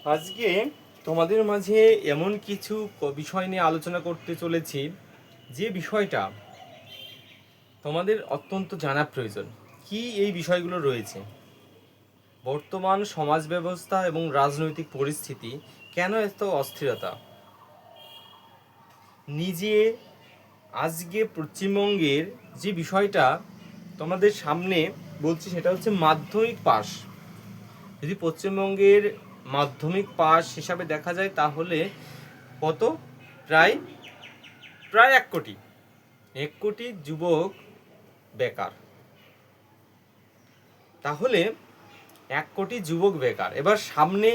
আজকে তোমাদের মাঝে এমন কিছু বিষয় নিয়ে আলোচনা করতে চলেছি যে বিষয়টা তোমাদের অত্যন্ত জানা প্রয়োজন। কি এই বিষয়গুলো রয়েছে? বর্তমান সমাজ ব্যবস্থা এবং রাজনৈতিক পরিস্থিতি কেন এত অস্থিরতা? নিজে আজকে পশ্চিমবঙ্গের যে বিষয়টা তোমাদের সামনে বলছি সেটা হচ্ছে মাধ্যমিক পাস। যদি পশ্চিমবঙ্গের মাধ্যমিক পাস হিসাবে দেখা যায় তাহলে কত? প্রায় প্রায় 1 কোটি 1 কোটি যুবক বেকার। তাহলে 1 কোটি যুবক বেকার, এবার সামনে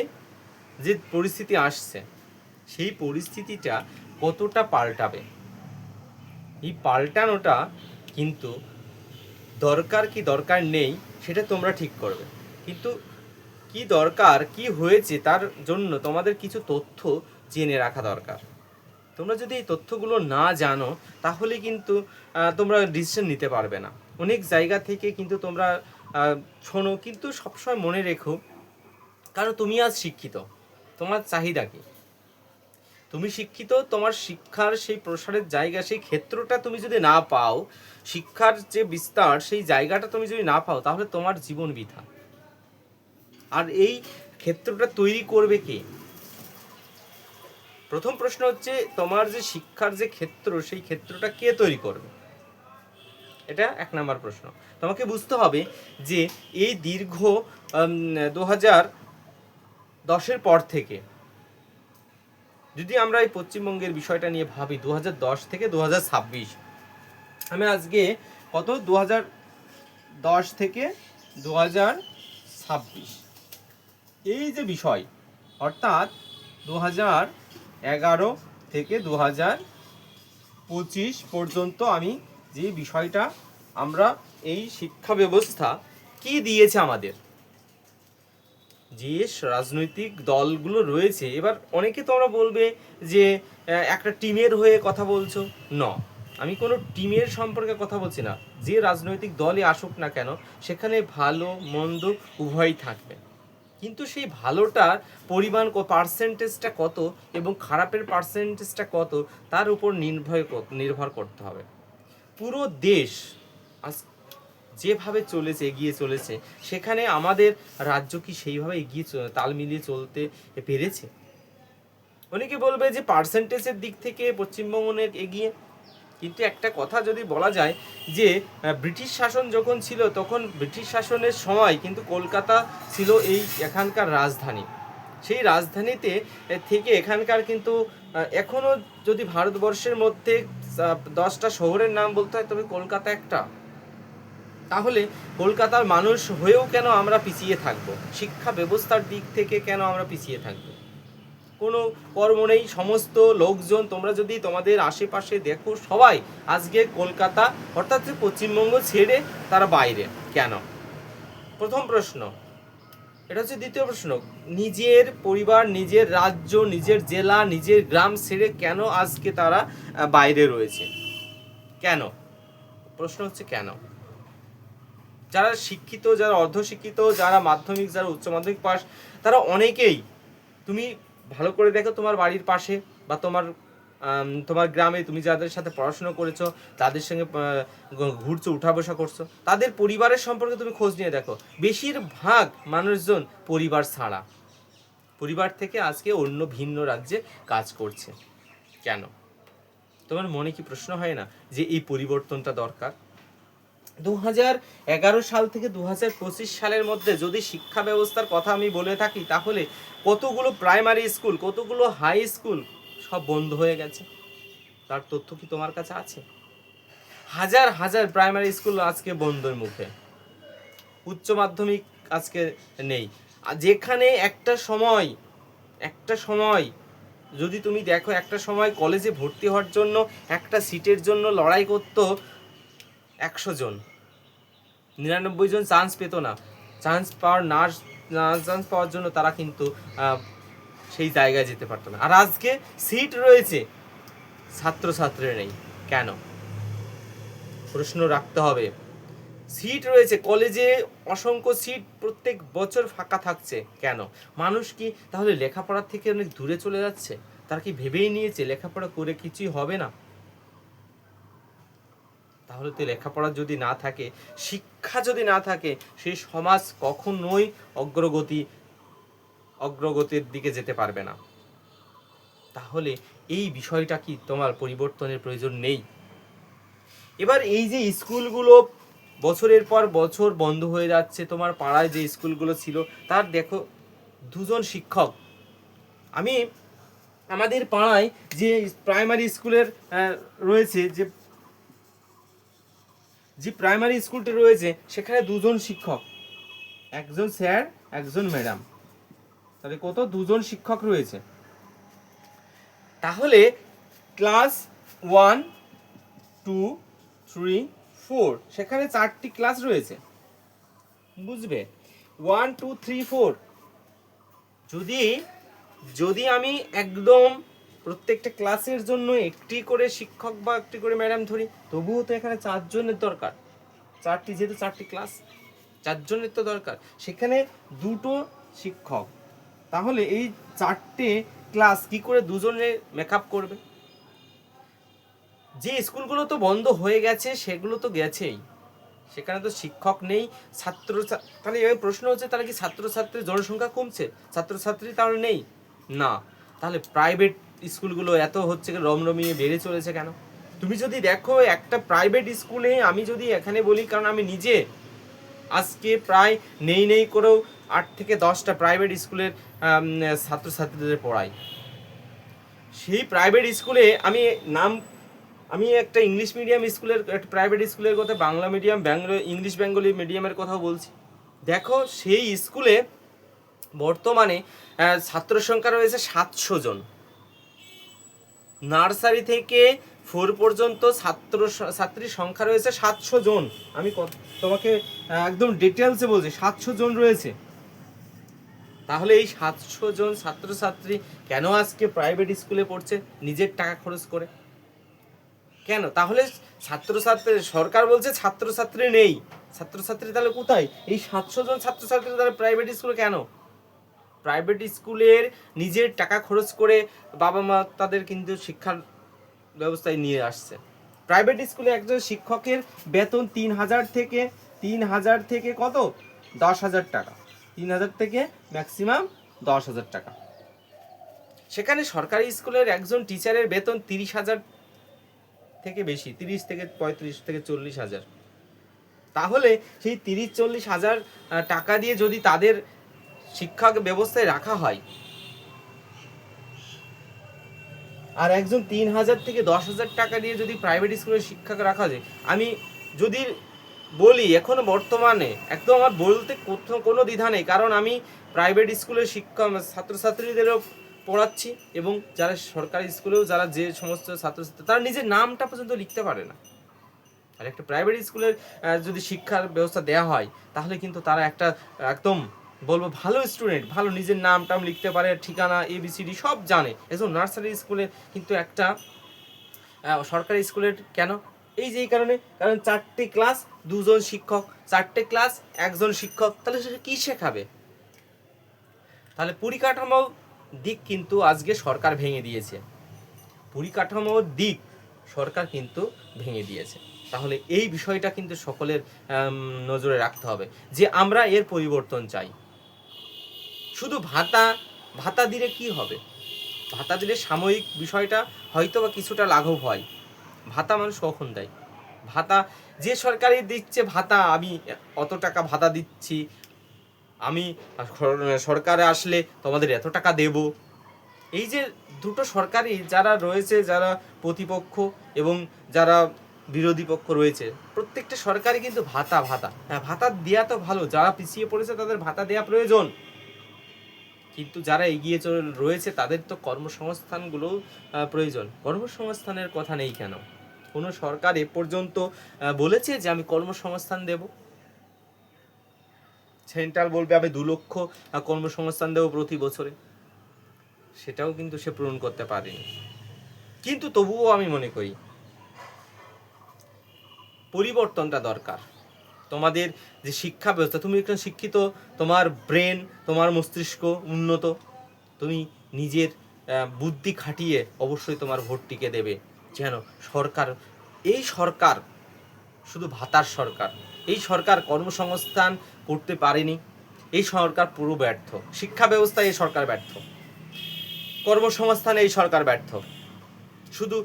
যে পরিস্থিতি আসছে সেই পরিস্থিতিটা কতটা পাল্টাবে, এই পাল্টানোটা কিন্তু দরকার কি দরকার নেই সেটা তোমরা ঠিক করবে। কিন্তু কি দরকার, কি হয়েছে তার জন্য তোমাদের কিছু তথ্য জেনে রাখা দরকার। তোমরা যদি এই তথ্যগুলো না জানো তাহলে কিন্তু তোমরা ডিসিশন নিতে পারবে না। অনেক জায়গা থেকে কিন্তু তোমরা শোনো, কিন্তু সবসময় মনে রেখো, কারণ তুমি আজ শিক্ষিত, তোমার চাহিদা কি? তুমি শিক্ষিত, তোমার শিক্ষার সেই প্রসারের জায়গা, সেই ক্ষেত্রটা তুমি যদি না পাও, শিক্ষার যে বিস্তার সেই জায়গাটা তুমি যদি না পাও, তাহলে তোমার জীবন বৃথা। আর এই ক্ষেত্রটা তৈরি করবে কে? প্রথম প্রশ্ন হচ্ছে তোমার যে শিক্ষার যে ক্ষেত্র, সেই ক্ষেত্রটা কে তৈরি করবে? এটা 1 নম্বর প্রশ্ন। তোমাকে বুঝতে হবে যে এই দীর্ঘ 2010-এর পর থেকে যদি আমরা এই পশ্চিমবঙ্গের বিষয়টা নিয়ে ভাবি, 2010 থেকে 2026, আমি আজকে কত 2010 থেকে 2026 এই যে বিষয়, অর্থাৎ 2011 থেকে 2025 পর্যন্ত আমি যে বিষয়টা, আমরা এই শিক্ষা ব্যবস্থা কি দিয়েছে আমাদের, যে রাজনৈতিক দলগুলো রয়েছে। এবার অনেকে তোমরা বলবে যে একটা টিমের হয়ে কথা বলছো। না, আমি কোনো টিমের সম্পর্কে কথা বলছি না। যে রাজনৈতিক দলই আসুক না কেন, সেখানে ভালো মন্দ উভয়ই থাকবে, কিন্তু সেই ভালোটার পরিমাণ পার্সেন্টেজটা কত এবং খারাপের পার্সেন্টেজটা কত তার উপর নির্ভর করতে হবে। পুরো দেশ আজ যেভাবে চলেছে, এগিয়ে চলেছে, সেখানে আমাদের রাজ্য কি সেইভাবে এগিয়ে তাল মিলিয়ে চলতে পেরেছে? অনেকে বলবে যে পার্সেন্টেজের দিক থেকে পশ্চিমবঙ্গ অনেক এগিয়ে, কিন্তু একটা কথা যদি বলা যায় যে ব্রিটিশ শাসন যখন ছিল, তখন ব্রিটিশ শাসনের সময় কিন্তু কলকাতা ছিল এখানকার রাজধানী। সেই রাজধানীতে থেকে এখানকার কিন্তু এখনও যদি ভারতবর্ষের মধ্যে 10টা শহরের নাম বলতে হয়, তবে কলকাতা একটা। তাহলে কলকাতার মানুষ হয়েও কেন আমরা পিছিয়ে থাকবো? শিক্ষা ব্যবস্থার দিক থেকে কেন আমরা পিছিয়ে থাকবো? কোনো কর্ম নেই। সমস্ত লোকজন তোমরা যদি তোমাদের আশেপাশে দেখো, সবাই আজকে কলকাতা অর্থাৎ পশ্চিমবঙ্গ ছেড়ে তারা বাইরে। কেন? প্রথম প্রশ্ন এটা হচ্ছে। দ্বিতীয় প্রশ্ন, নিজের পরিবার, নিজের রাজ্য, নিজের জেলা, নিজের গ্রাম ছেড়ে কেন আজকে তারা বাইরে রয়েছে? কেন? প্রশ্ন হচ্ছে কেন? যারা শিক্ষিত, যারা অর্ধশিক্ষিত, যারা মাধ্যমিক, যারা উচ্চ মাধ্যমিক পাস, তারা অনেকেই, তুমি ভালো করে দেখো তোমার বাড়ির পাশে বা তোমার গ্রামে তুমি যাদের সাথে পড়াশোনা করেছো, তাদের সঙ্গে ঘুরছো, উঠা বসা করছো, তাদের পরিবারের সম্পর্কে তুমি খোঁজ নিয়ে দেখো, বেশিরভাগ মানুষজন পরিবার ছাড়া, পরিবার থেকে আজকে অন্য ভিন্ন রাজ্যে কাজ করছে। কেন? তোমার মনে কি প্রশ্ন হয় না যে এই পরিবর্তনটা দরকার? 2011 সাল থেকে 2025 সালের মধ্যে যদি শিক্ষা ব্যবস্থার কথা আমি বলে থাকি, তাহলে কতগুলো প্রাইমারি স্কুল, কতগুলো হাই স্কুল সব বন্ধ হয়ে গেছে। তার তথ্য কি তোমার কাছে আছে? হাজার হাজার প্রাইমারি স্কুল আজকে বন্ধের মুখে। উচ্চ মাধ্যমিক আজকে নেই। যেখানে একটা সময় যদি তুমি দেখো, একটা সময় কলেজে ভর্তি হওয়ার জন্য একটা সিটের জন্য লড়াই করতো 100 জন, 99 জন চান্স পেত না। চান্স পাওয়ার জন্য তারা কিন্তু সেই জায়গায় যেতে পারতো না। আর আজকে সিট রয়েছে, ছাত্রছাত্রী নেই। কেন? প্রশ্ন রাখতে হবে। সিট রয়েছে কলেজে, অসংখ্য সিট প্রত্যেক বছর ফাঁকা থাকছে। কেন? মানুষ কি তাহলে লেখাপড়ার থেকে অনেক দূরে চলে যাচ্ছে? তারা কি ভেবেই নিয়েছে লেখাপড়া করে কিছুই হবে না? তাহলে তো লেখাপড়া যদি না থাকে, শিক্ষা যদি না থাকে, সেই সমাজ কখনোই অগ্রগতির দিকে যেতে পারবে না। তাহলে এই বিষয়টা কি তোমার পরিবর্তনের প্রয়োজন নেই? এবার এই যে স্কুলগুলো বছরের পর বছর বন্ধ হয়ে যাচ্ছে, তোমার পাড়ায় যে স্কুলগুলো ছিল তার দেখো 2জন শিক্ষক। আমি আমাদের পাড়ায় যে প্রাইমারি স্কুলের রয়েছে, যে প্রাইমারি স্কুলটি রয়েছে সেখানে 2জন শিক্ষক, একজন স্যার একজন ম্যাডাম, তাহলে কত? 2জন শিক্ষক রয়েছে। তাহলে ক্লাস 1, 2, 3, 4 সেখানে 4টি ক্লাস রয়েছে, বুঝবে? 1, 2, 3, 4 যদি যদি আমি একদম প্রত্যেকটা ক্লাসের জন্য একটি করে শিক্ষক বা একটি করে ম্যাডাম ধরি, তবুও তো এখানে 4জনের দরকার। 4টি, যেহেতু 4টি ক্লাস, 4জনের তো দরকার। সেখানে 2টো শিক্ষক, তাহলে এই 4টে ক্লাস কি করে 2জনে মেকআপ করবে? যে স্কুলগুলো তো বন্ধ হয়ে গেছে সেগুলো তো গেছেই, সেখানে তো শিক্ষক নেই, তাহলে এবার প্রশ্ন হচ্ছে, তাহলে কি ছাত্রছাত্রীর জনসংখ্যা কমছে? ছাত্রছাত্রী তাহলে নেই না, তাহলে প্রাইভেট স্কুলগুলো এত হচ্ছে রমরমিয়ে বেড়ে চলেছে কেন? তুমি যদি দেখো একটা প্রাইভেট স্কুলে, আমি যদি এখানে বলি, কারণ আমি নিজে আজকে প্রায় নেই করেও 8 থেকে 10টা প্রাইভেট স্কুলের ছাত্রছাত্রীদের পড়াই। সেই প্রাইভেট স্কুলে আমি একটা ইংলিশ মিডিয়াম স্কুলের, একটা প্রাইভেট স্কুলের কথা, বাংলা মিডিয়াম, ইংলিশ বেঙ্গলি মিডিয়ামের কথাও বলছি। দেখো সেই স্কুলে বর্তমানে ছাত্র সংখ্যা রয়েছে 700 জন। নার্সারি থেকে 4 পর্যন্ত ছাত্রীর সংখ্যা রয়েছে 700 জন। আমি তোমাকে একদম ডিটেলসে বলছি, 700 জন রয়েছে। তাহলে এই 700 জন ছাত্রছাত্রী কেন আজকে প্রাইভেট স্কুলে পড়ছে নিজের টাকা খরচ করে? কেন? তাহলে ছাত্রছাত্রী, সরকার বলছে ছাত্রছাত্রী নেই, ছাত্রছাত্রী তাহলে কোথায়? এই 700 জন ছাত্রছাত্রী তাহলে প্রাইভেট স্কুলে কেন? প্রাইভেট স্কুলের নিজের টাকা খরচ করে বাবা মা তাদের কিন্তু শিক্ষার ব্যবস্থায় নিয়ে আসছে। প্রাইভেট স্কুলে একজন শিক্ষকের বেতন 3,000 থেকে কত? 10,000 টাকা। 3,000 থেকে ম্যাক্সিমাম 10,000 টাকা। সেখানে সরকারি স্কুলের একজন টিচারের বেতন 30,000 থেকে বেশি, 30 থেকে 35 থেকে 40,000। তাহলে সেই 30-40,000 টাকা দিয়ে যদি তাদের শিক্ষা ব্যবস্থায় রাখা হয়, আর একজন 3,000 থেকে 10,000 টাকা দিয়ে যদি প্রাইভেট স্কুলের শিক্ষক রাখা যায়, আমি যদি বলি এখনো বর্তমানে একদম আমার বলতে কোনো দ্বিধা নেই, কারণ আমি প্রাইভেট স্কুলের ছাত্রছাত্রীদেরও পড়াচ্ছি, এবং যারা সরকারি স্কুলেও যারা যে সমস্ত ছাত্রছাত্রী তারা নিজের নামটা পর্যন্ত লিখতে পারে না। আর একটা প্রাইভেট স্কুলের যদি শিক্ষার ব্যবস্থা দেওয়া হয়, তাহলে কিন্তু তারা একটা একদম বলবো ভালো স্টুডেন্ট, ভালো নিজের নাম টাম লিখতে পারে, ঠিকানা ABCD সব জানে। একদম নার্সারি স্কুলে কিন্তু একটা সরকারি স্কুলের কেন? এই কারণে, কারণ 4টে ক্লাস 2জন শিক্ষক, 4টে ক্লাস 1জন শিক্ষক, তাহলে সেটা কি শেখাবে? তাহলে পরিকাঠামো দিক কিন্তু আজকে সরকার ভেঙে দিয়েছে, পরিকাঠামোর দিক সরকার কিন্তু ভেঙে দিয়েছে। তাহলে এই বিষয়টা কিন্তু সকলের নজরে রাখতে হবে যে আমরা এর পরিবর্তন চাই। শুধু ভাতা দিলে কি হবে? ভাতা দিলে সাময়িক বিষয়টা হয়তো বা কিছুটা লাঘব হয়। ভাতা মানুষ কখন দেয়? ভাতা যে সরকারি দিচ্ছে ভাতা, আমি অত টাকা ভাতা দিচ্ছি, আমি সরকারে আসলে তোমাদের এত টাকা দেব। এই যে দুটো সরকারি যারা রয়েছে, যারা প্রতিপক্ষ এবং যারা বিরোধী পক্ষ রয়েছে, প্রত্যেকটা সরকারি কিন্তু ভাতা হ্যাঁ, ভাতা দেওয়া তো ভালো, যারা পিছিয়ে পড়েছে তাদের ভাতা দেওয়া প্রয়োজন, কিন্তু যারা এগিয়ে রয়েছে তাদের তো কর্মসংস্থানগুলো প্রয়োজন। কর্মসংস্থানের কথা নেই কেন? কোনো সরকার এ পর্যন্ত বলেছে যে আমি কর্মসংস্থান দেব? সেন্ট্রাল বলবে আমি 2 লক্ষ কর্মসংস্থান দেবো প্রতি বছরে, সেটাও কিন্তু সে পূরণ করতে পারেনি। কিন্তু তবুও আমি মনে করি পরিবর্তনটা দরকার। তোমাদের যে শিক্ষা ব্যবস্থা, তুমি একজন শিক্ষিত, তোমার ব্রেন, তোমার মস্তিষ্ক উন্নত, তুমি নিজের বুদ্ধি খাটিয়ে অবশ্যই তোমার ভোটটিকে দেবে। যেন সরকার, এই সরকার শুধু ভাতার সরকার, এই সরকার কর্মসংস্থান করতে পারেনি, এই সরকার পুরো ব্যর্থ। শিক্ষা ব্যবস্থায় এই সরকার ব্যর্থ, কর্মসংস্থানে এই সরকার ব্যর্থ। শুধু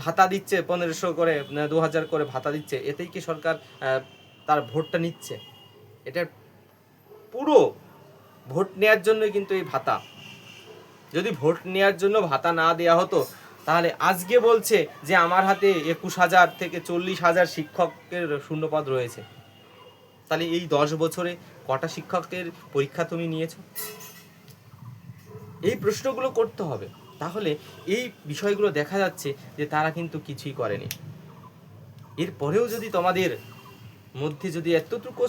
ভাতা দিচ্ছে 1500 করে, 2000 করে ভাতা দিচ্ছে, এতেই কি সরকার তার ভোটটা নিচ্ছে? এটা পুরো ভোট নেওয়ার জন্যই কিন্তু এই ভাতা। যদি ভোট নেওয়ার জন্য ভাতা না দেওয়া হতো, তাহলে আজকে বলছে যে আমার হাতে 21,000 থেকে 40,000 শিক্ষকের শূন্যপদ রয়েছে। তাহলে এই 10 বছরে কটা শিক্ষকের পরীক্ষা তুমি নিয়েছো? এই প্রশ্নগুলো করতে হবে। তাহলে এই বিষয়গুলো দেখা যাচ্ছে যে তারা কিন্তু কিছুই করেনি। এরপরেও যদি তোমাদের মধ্যে যদি এতটুকু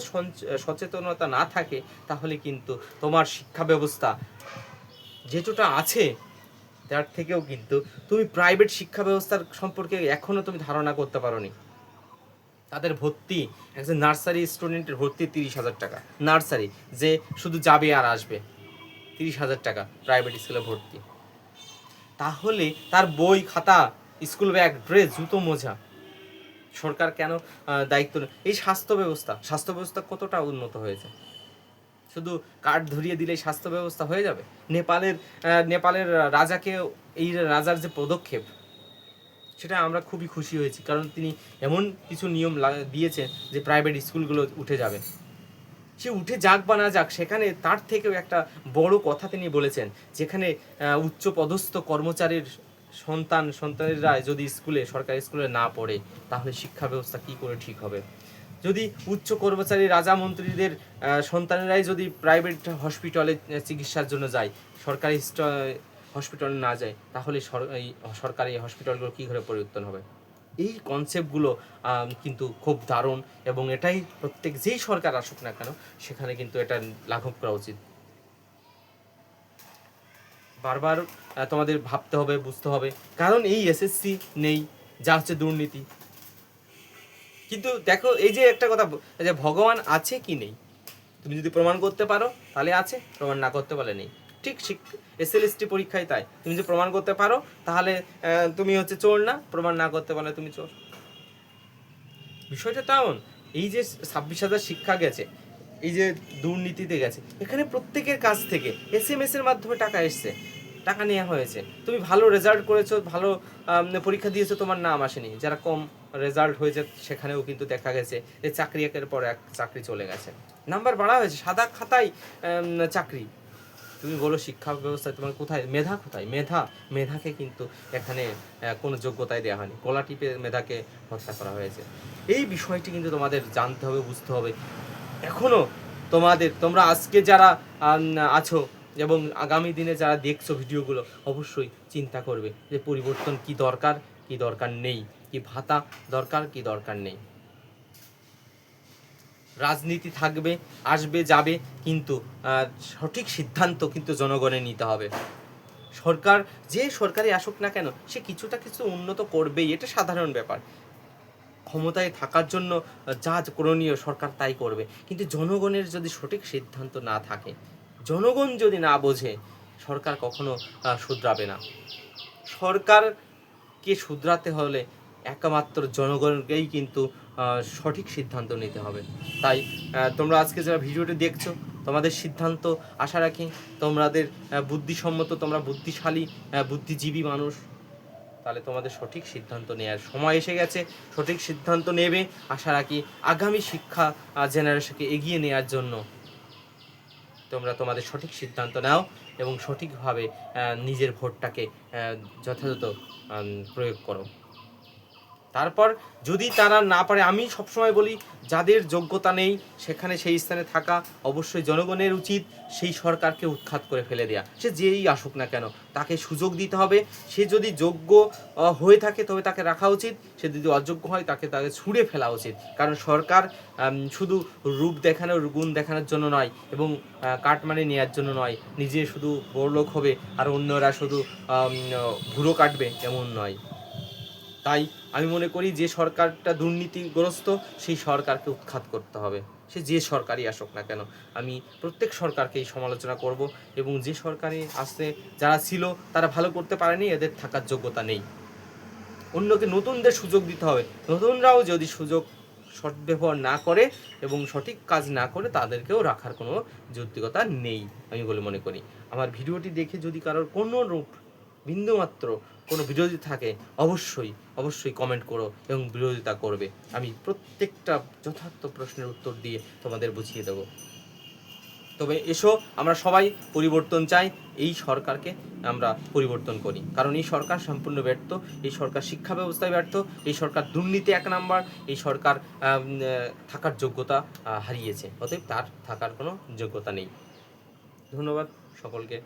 সচেতনতা না থাকে, তাহলে কিন্তু তোমার শিক্ষা ব্যবস্থা যেটা আছে তার থেকেও কিন্তু তুমি প্রাইভেট শিক্ষা ব্যবস্থার সম্পর্কে এখনও তুমি ধারণা করতে পারোনি। তাদের ভর্তি, একজন নার্সারি স্টুডেন্টের ভর্তি 30,000 টাকা, নার্সারি যে শুধু যাবে আর আসবে, 30,000 টাকা প্রাইভেট স্কুলে ভর্তি। তাহলে তার বই খাতা, স্কুল ব্যাগ, ড্রেস, জুতো, মোজা সরকার কেন দায়িত্ব নেয়? এই স্বাস্থ্য ব্যবস্থা কতটা উন্নত হয়েছে? শুধু কার্ড ধরিয়ে দিলেই স্বাস্থ্য ব্যবস্থা হয়ে যাবে? নেপালের রাজাকে, এই রাজার যে পদক্ষেপ, সেটা আমরা খুবই খুশি হয়েছি, কারণ তিনি এমন কিছু নিয়ম দিয়েছেন যে প্রাইভেট স্কুলগুলো উঠে যাবে। সে উঠে যাক বা না যাক, সেখানে তার থেকেও একটা বড় কথা তিনি বলেছেন, যেখানে উচ্চ পদস্থ কর্মচারীর সন্তানেরা যদি সরকারি স্কুলে না পড়ে, তাহলে শিক্ষা ব্যবস্থা কি করে ঠিক হবে? যদি উচ্চ কর্মচারী রাজা মন্ত্রীদের সন্তানেরাই যদি প্রাইভেট হসপিটালে চিকিৎসার জন্য যায়, সরকারি হসপিটালে না যায়, তাহলে সরকারি হসপিটালগুলো কী করে পরিবর্তন হবে? এই কনসেপ্টগুলো কিন্তু খুব দারুণ, এবং এটাই প্রত্যেক যেই সরকার আসুক না কেন সেখানে কিন্তু এটা লাঘব করা উচিত। বারবার তোমাদের ভাবতে হবে, বুঝতে হবে, কারণ এই এসএসসি নেই, যা হচ্ছে দুর্নীতি। কিন্তু দেখো, এই যে একটা কথা, যে ভগবান আছে কি নেই, তুমি যদি প্রমাণ করতে পারো তাহলে আছে, প্রমাণ না করতে পারলে নেই। ঠিক এসএলএসটি পরীক্ষায় তাই, তুমি যদি প্রমাণ করতে পারো তাহলে তুমি হচ্ছে চোর না, প্রমাণ না করতে পারলে তুমি চোর। বিষয়টা তেমন। এই যে 26,000 শিক্ষা গেছে, এই যে দুর্নীতিতে গেছে, এখানে প্রত্যেকের কাছ থেকে SMS এর মাধ্যমে টাকা এসছে, টাকা নেওয়া হয়েছে। তুমি ভালো রেজাল্ট করেছো, ভালো পরীক্ষা দিয়েছো, তোমার নাম আসেনি। যারা কম রেজাল্ট হয়েছে সেখানেও কিন্তু দেখা গেছে যে চাকরি একের পর এক চাকরি চলে গেছে, নাম্বার বাড়া হয়েছে, সাদা খাতায় চাকরি। তুমি বলো শিক্ষা ব্যবস্থায় তোমার কোথায় মেধা? কোথায় মেধাকে কিন্তু এখানে কোনো যোগ্যতায় দেওয়া হয়নি, গলা টিপে মেধাকে হত্যা করা হয়েছে। এই বিষয়টি কিন্তু তোমাদের জানতে হবে, বুঝতে হবে। এখনও তোমরা আজকে যারা আছো এবং আগামী দিনে যারা দেখছো ভিডিওগুলো, অবশ্যই চিন্তা করবে যে পরিবর্তন কি দরকার, কি দরকার নেই, কি ভাতা দরকার, কি দরকার নেই। রাজনীতি থাকবে, আসবে যাবে, কিন্তু সঠিক সিদ্ধান্ত কিন্তু জনগণের নিতে হবে। সরকার যে সরকারি আসুক না কেন, সে কিছু উন্নত করবেই, এটা সাধারণ ব্যাপার। ক্ষমতায় থাকার জন্য যা করণীয় সরকার তাই করবে, কিন্তু জনগণের যদি সঠিক সিদ্ধান্ত না থাকে, জনগণ যদি না বোঝে, সরকার কখনো শুধরাবে না। সরকারকে শুধরাতে হলে একমাত্র জনগণকেই কিন্তু সঠিক সিদ্ধান্ত নিতে হবে। তাই তোমরা আজকে যারা ভিডিওটি দেখছো, তোমাদের সিদ্ধান্ত আশা রাখি তোমাদের বুদ্ধিসম্মত, তোমরা বুদ্ধিশালী, বুদ্ধিজীবী মানুষ, তাহলে তোমাদের সঠিক সিদ্ধান্ত নেওয়ার সময় এসে গেছে। সঠিক সিদ্ধান্ত নেবে, আশা রাখি আগামী শিক্ষা জেনারেশনকে এগিয়ে নেওয়ার জন্য তোমরা তোমাদের সঠিক সিদ্ধান্ত নাও এবং সঠিকভাবে নিজের ভোটটাকে যথাযথ প্রয়োগ করো। তারপর যদি তারা না পারে, আমি সবসময় বলি যাদের যোগ্যতা নেই সেখানে সেই স্থানে থাকা, অবশ্যই জনগণের উচিত সেই সরকারকে উৎখাত করে ফেলে দেয়া। সে যেই আসুক না কেন তাকে সুযোগ দিতে হবে। সে যদি যোগ্য হয়ে থাকে তবে তাকে রাখা উচিত, সে যদি অযোগ্য হয় তাকে ছুঁড়ে ফেলা উচিত। কারণ সরকার শুধু রূপ দেখানোর, গুণ দেখানোর জন্য নয়, এবং কাটমানি নেওয়ার জন্য নয়, নিজে শুধু বড়লোক হবে আর অন্যরা শুধু ভুরো কাটবে এমন নয়। তাই আমি মনে করি যে সরকারটা দুর্নীতিগ্রস্ত সেই সরকারকে উৎখাত করতে হবে, সে যে সরকারই আসুক না কেন। আমি প্রত্যেক সরকারকেই সমালোচনা করব, এবং যে সরকারে আসতে যারা ছিল তারা ভালো করতে পারেনি, এদের থাকার যোগ্যতা নেই। অন্যকে নতুনদের সুযোগ দিতে হবে, নতুনরাও যদি সুযোগ সদ্ব্যবহার না করে এবং সঠিক কাজ না করে তাদেরকেও রাখার কোনো যৌক্তিকতা নেই আমি বলে মনে করি। আমার ভিডিওটি দেখে যদি কারোর কোনো রূপ বিন্দুমাত্র কোনো বিরোধী থাকে অবশ্যই কমেন্ট করো এবং বিরোধিতা করবে। আমি প্রত্যেকটা যথার্থ প্রশ্নের উত্তর দিয়ে তোমাদের বুঝিয়ে দেবো। তবে এসো আমরা সবাই পরিবর্তন চাই, এই সরকারকে আমরা পরিবর্তন করি, কারণ এই সরকার সম্পূর্ণ ব্যর্থ, এই সরকার শিক্ষা ব্যবস্থায় ব্যর্থ, এই সরকার দুর্নীতি 1 নাম্বার, এই সরকার থাকার যোগ্যতা হারিয়েছে, অতএব তার থাকার কোনো যোগ্যতা নেই। ধন্যবাদ সকলকে।